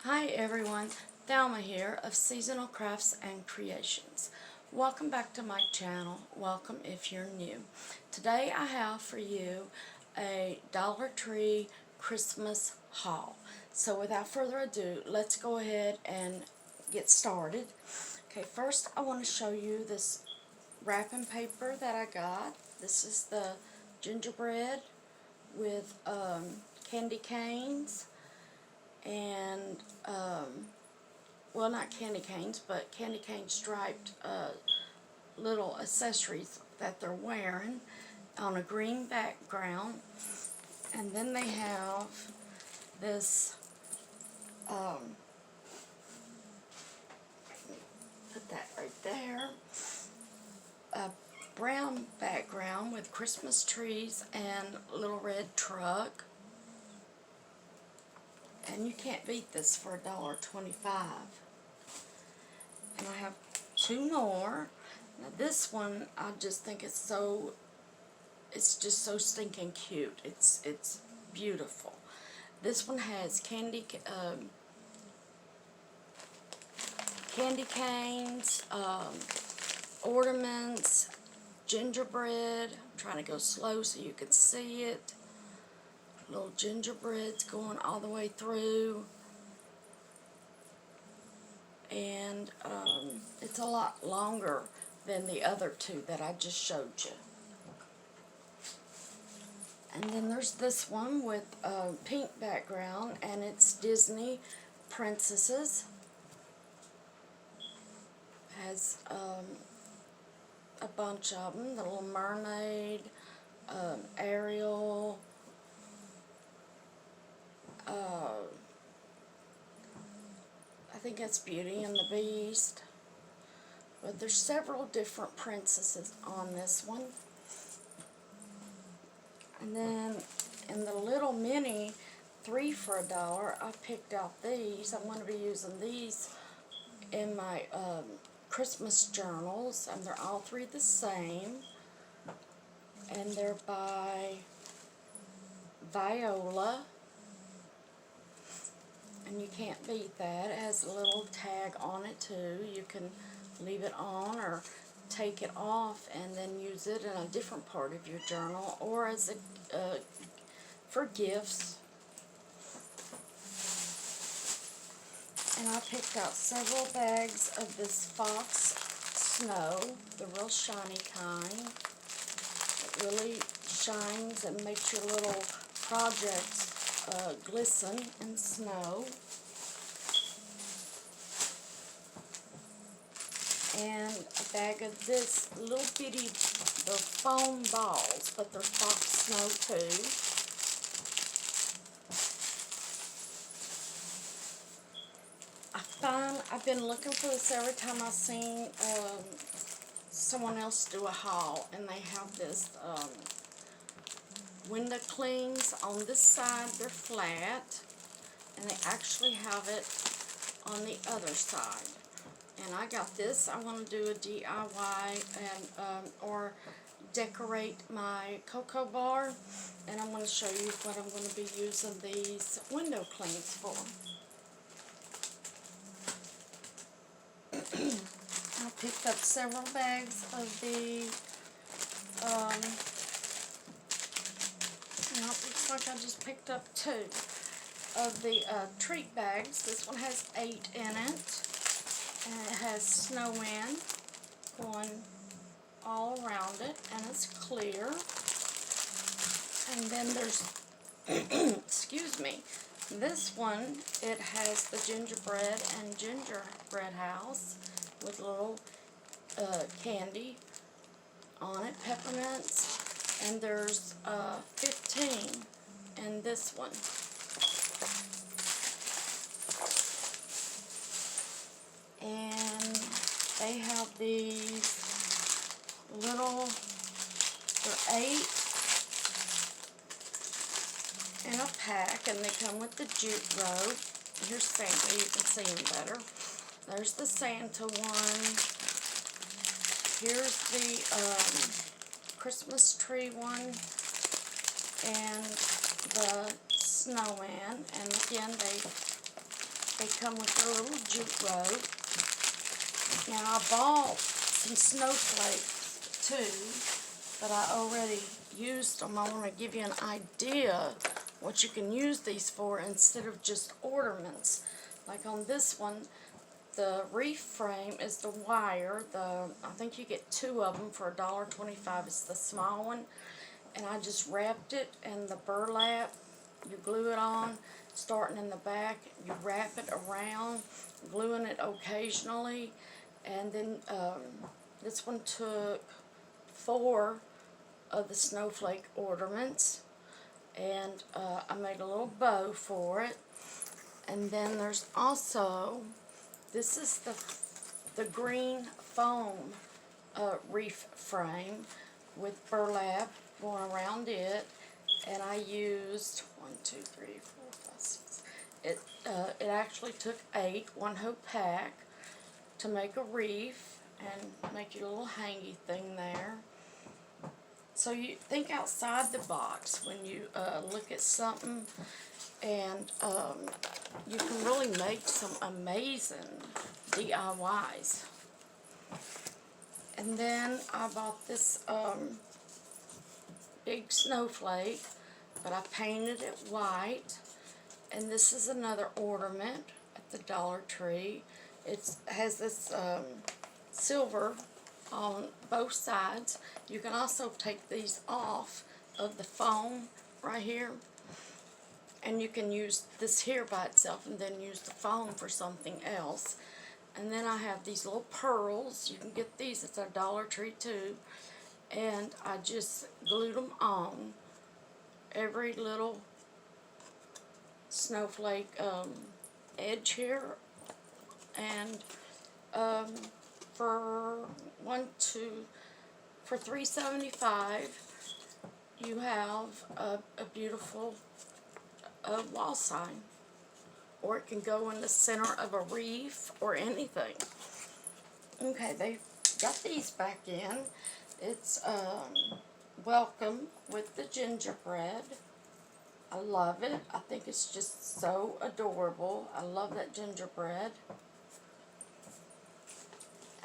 Hi everyone, Thelma here of Seasonal Crafts and Creations. Welcome back to my channel. Welcome if you're new. Today I have for you a Dollar Tree Christmas haul. So without further ado, let's go ahead and get started. Okay, first I want to show you this wrapping paper that I got. This is the gingerbread with candy canes and well, not candy canes, but candy cane striped little accessories that they're wearing on a green background. And then they have this, put that right there, a brown background with Christmas trees and a little red truck. And you can't beat this for $1.25. And I have two more. Now this one, I just think it's just so stinking cute. It's beautiful. This one has candy canes, ornaments, gingerbread. I'm trying to go slow so you can see it. Little gingerbreads going all the way through. And it's a lot longer than the other two that I just showed you. And then there's this one with a pink background, and it's Disney princesses. Has a bunch of them. The Little Mermaid, Ariel, I think that's Beauty and the Beast. But there's several different princesses on this one. And then in the little mini 3 for $1, I picked out these. I'm going to be using these in my Christmas journals, and they're all three the same. And they're by Viola. And you can't beat that. It has a little tag on it too. You can leave it on or take it off and then use it in a different part of your journal or as a for gifts. And I picked out several bags of this Fox Snow, the real shiny kind. It really shines and makes your little projects glisten in snow. And a bag of this little bitty, they're foam balls, but they're Fox Snow too. I've been looking for this every time I've seen someone else do a haul, and they have this window clings on this side. They're flat, and they actually have it on the other side. And I got this. I want to do a DIY and or decorate my cocoa bar, and I'm going to show you what I'm going to be using these window clings for. I picked up several bags of the it looks like I just picked up 2 of the treat bags. This one has 8 in it. And it has snowman going all around it, and it's clear. And then there's, excuse me, this one, it has the gingerbread and gingerbread house with little candy on it, peppermints, and there's 15 in this one. And they have these little, they're 8 in a pack, and they come with the jute rope. Here's Santa, you can see him better. There's the Santa one. Here's the Christmas tree one, and the snowman. And again, they They come with a little jute rope. Now I bought some snowflakes too, but I already used them. I want to give you an idea what you can use these for instead of just ornaments. Like on this one, the wreath frame is the wire. I think you get 2 of them for $1.25. It's the small one. And I just wrapped it in the burlap. You glue it on, starting in the back. You wrap it around, gluing it occasionally. And then this one took 4 of the snowflake ornaments. And I made a little bow for it. And then there's also, this is the green foam wreath frame with burlap going around it, and I used 1, 2, 3, 4, 5, 6. It actually took 8, one whole pack, to make a wreath and make your little hangy thing there. So you think outside the box when you look at something, and you can really make some amazing DIYs. And then I bought this big snowflake, but I painted it white. And this is another ornament at the Dollar Tree. It has this silver on both sides. You can also take these off of the foam right here, and you can use this here by itself and then use the foam for something else. And then I have these little pearls. You can get these at the Dollar Tree too. And I just glued them on every little snowflake edge here. And for $3.75, you have a beautiful wall sign. Or it can go in the center of a wreath or anything. Okay, they got these back in. It's welcome with the gingerbread. I love it. I think it's just so adorable. I love that gingerbread.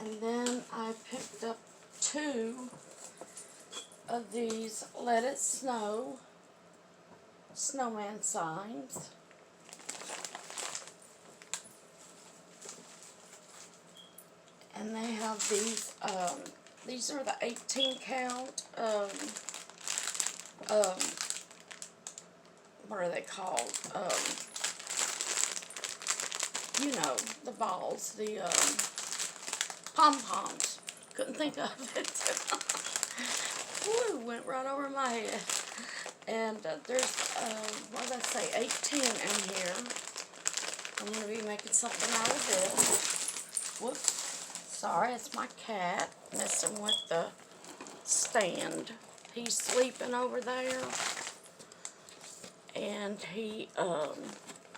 And then I picked up 2 of these Let It Snow snowman signs. And they have these are the 18 count, what are they called? You know, the balls, the pom-poms. Couldn't think of it. Woo, went right over my head. And there's, what did I say, 18 in here. I'm going to be making something out of this. Whoops. Sorry, it's my cat messing with the stand. He's sleeping over there. And he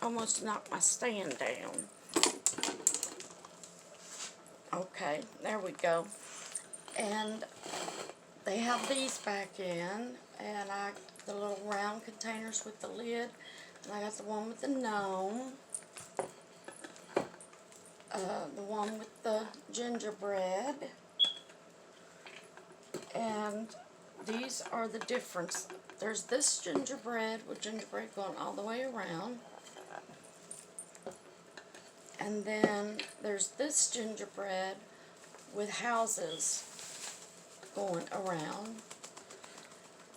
almost knocked my stand down. Okay, there we go. And they have these back in. And the little round containers with the lid. And I got the one with the gnome. The one with the gingerbread. And these are the difference. There's this gingerbread with gingerbread going all the way around. And then there's this gingerbread with houses going around.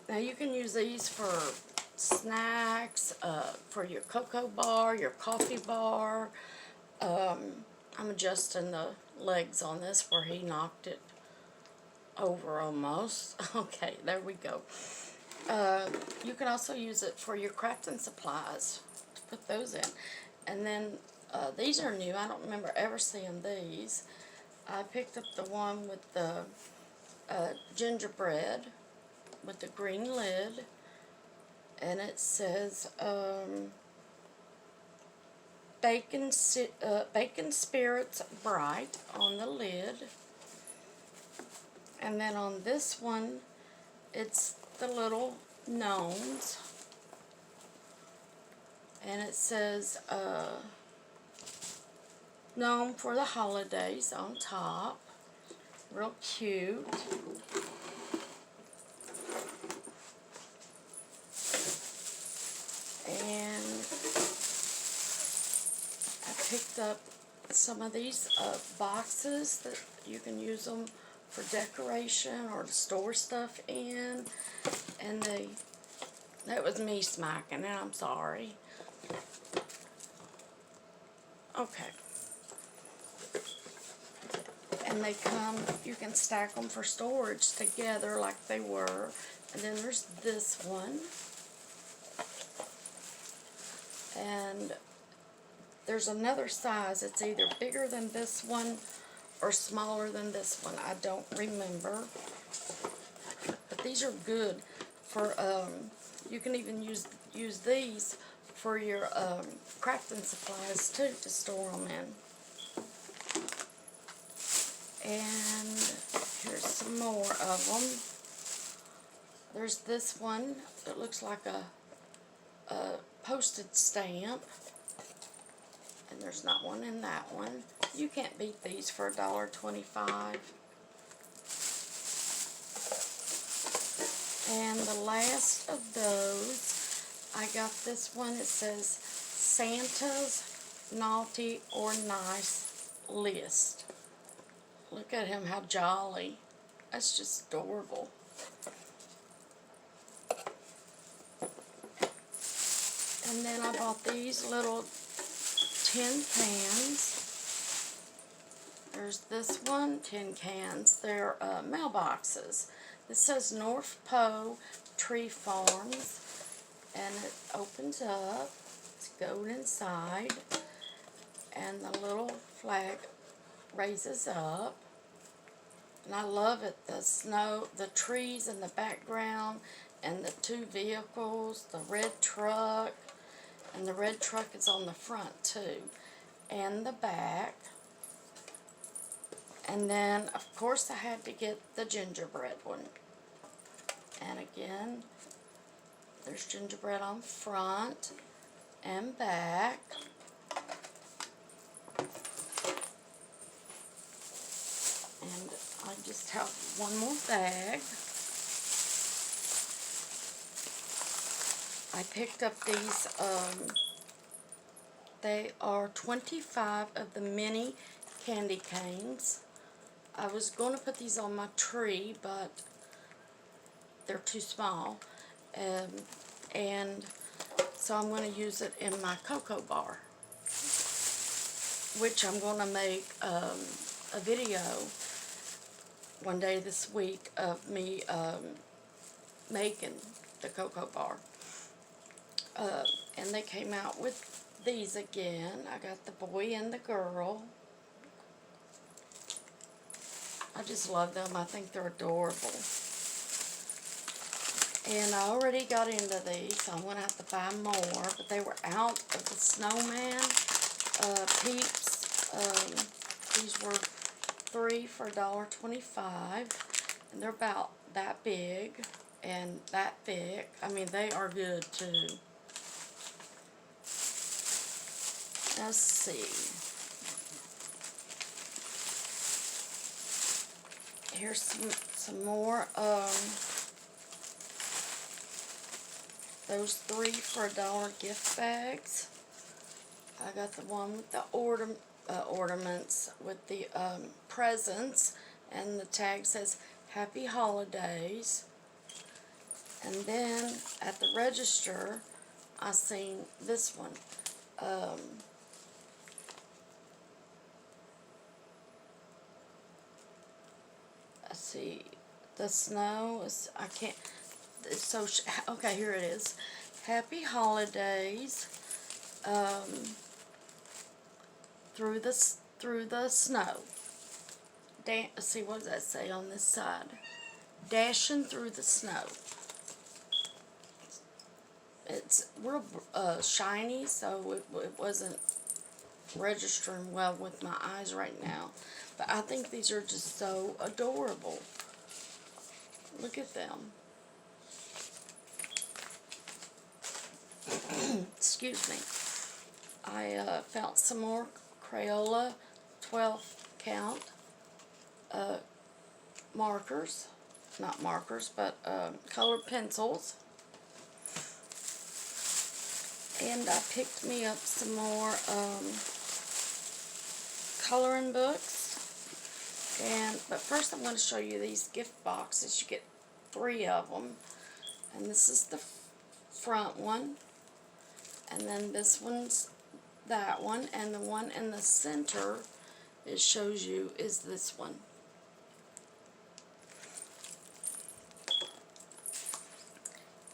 Now you can use these for snacks, for your cocoa bar, your coffee bar. I'm adjusting the legs on this where he knocked it over almost. Okay, there we go. You can also use it for your crafting supplies, to put those in. And then these are new. I don't remember ever seeing these. I picked up the one with the gingerbread with the green lid, and it says Bacon Spirits Bright on the lid. And then on this one, it's the little gnomes. And it says known for the holidays on top. Real cute. And I picked up some of these boxes that you can use them for decoration or to store stuff in. And that was me smacking it, I'm sorry. Okay. And they come, you can stack them for storage together like they were. And then there's this one. And there's another size. It's either bigger than this one or smaller than this one. I don't remember. But these are good for, you can even use these for your crafting supplies too, to store them in. And here's some more of them. There's this one that looks like a postage stamp. And there's not one in that one. You can't beat these for $1.25. And the last of those, I got this one. It says Santa's Naughty or Nice List. Look at him, how jolly. That's just adorable. And then I bought these little tin cans. There's this one, tin cans. They're mailboxes. This says North Pole Tree Farms. And it opens up. It's gold inside. And the little flag raises up. And I love it. The snow, the trees in the background, and the two vehicles, the red truck, and the red truck is on the front too, and the back. And then, of course, I had to get the gingerbread one. And again, there's gingerbread on front and back. And I just have one more bag. I picked up these, they are 25 of the mini candy canes. I was going to put these on my tree, but they're too small. And so I'm going to use it in my cocoa bar, which I'm going to make a video one day this week of me making the cocoa bar. And they came out with these again. I got the boy and the girl. I just love them. I think they're adorable. And I already got into these, so I'm going to have to buy more. But they were out of the snowman Peeps. These were 3 for $1.25. And they're about that big and that thick. I mean, they are good too. Let's see. Here's some more those 3 for $1 gift bags. I got the one with the ornaments with the presents, and the tag says Happy Holidays. And then at the register, I seen this one. Let's see, the snow is, I can't, it's so, okay, here it is. Happy Holidays, through the snow. Let's see, what does that say on this side? Dashing through the snow. It's real shiny, so it wasn't registering well with my eyes right now. But I think these are just so adorable. Look at them. Excuse me. I found some more Crayola 12 count markers, not markers, but colored pencils. And I picked me up some more coloring books. But first I'm going to show you these gift boxes. You get 3 of them. And this is the front one. And then this one's that one. And the one in the center, it shows you, is this one.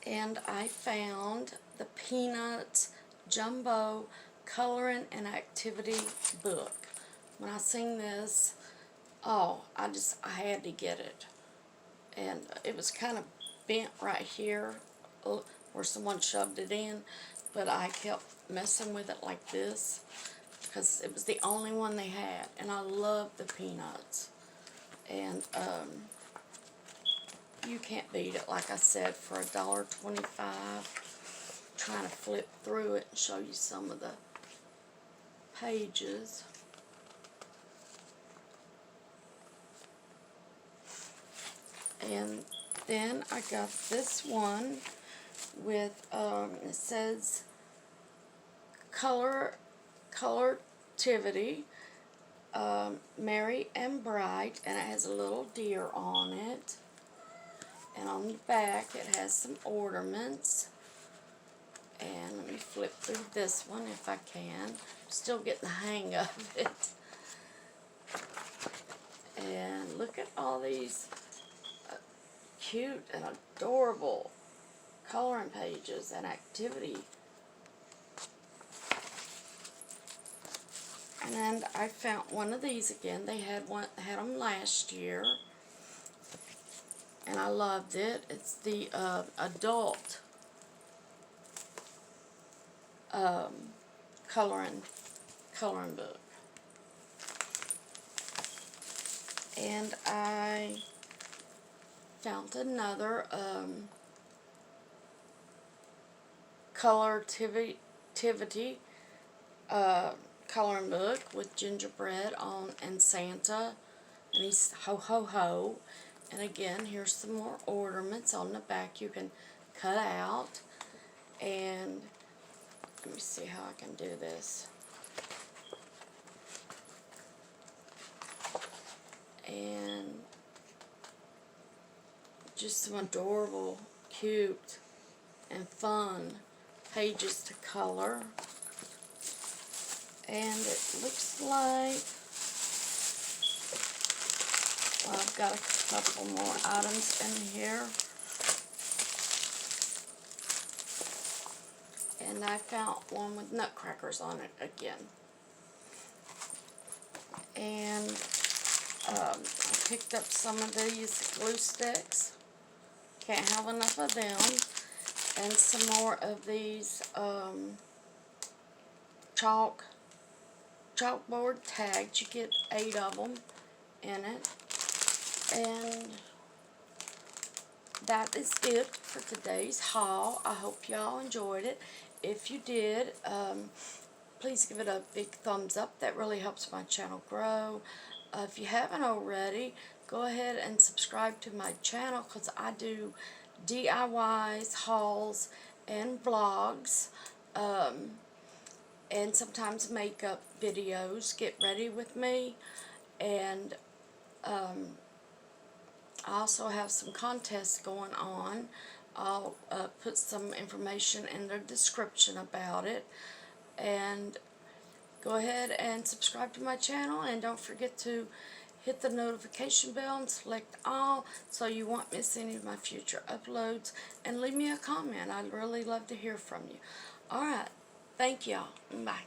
And I found the Peanuts Jumbo Coloring and Activity book. When I seen this, oh, I had to get it. And it was kind of bent right here where someone shoved it in, but I kept messing with it like this because it was the only one they had, and I love the Peanuts. And you can't beat it, like I said, for $1.25. Trying to flip through it and show you some of the pages. And then I got this one with, it says Colortivity, Merry and Bright, and it has a little deer on it. And on the back it has some ornaments. And let me flip through this one if I can. I'm still getting the hang of it. And look at all these cute and adorable coloring pages and activity. And I found one of these again. They had them last year, and I loved it. It's the adult coloring book. And I found another Colortivity coloring book with gingerbread on and Santa, and he's ho ho ho. And again, here's some more ornaments on the back you can cut out. And let me see how I can do this. And just some adorable, cute, and fun pages to color. And it looks like, well, I've got a couple more items in here. And I found one with nutcrackers on it again. And I picked up some of these glue sticks. Can't have enough of them. And some more of these chalkboard tags. You get 8 of them in it. And that is it for today's haul. I hope y'all enjoyed it. If you did, please give it a big thumbs up. That really helps my channel grow. If you haven't already, go ahead and subscribe to my channel, because I do DIYs, hauls, and vlogs, and sometimes makeup videos. Get ready with me. And I also have some contests going on. I'll put some information in the description about it. And go ahead and subscribe to my channel, and don't forget to hit the notification bell and select all so you won't miss any of my future uploads. And leave me a comment. I'd really love to hear from you. Alright, thank y'all. Bye.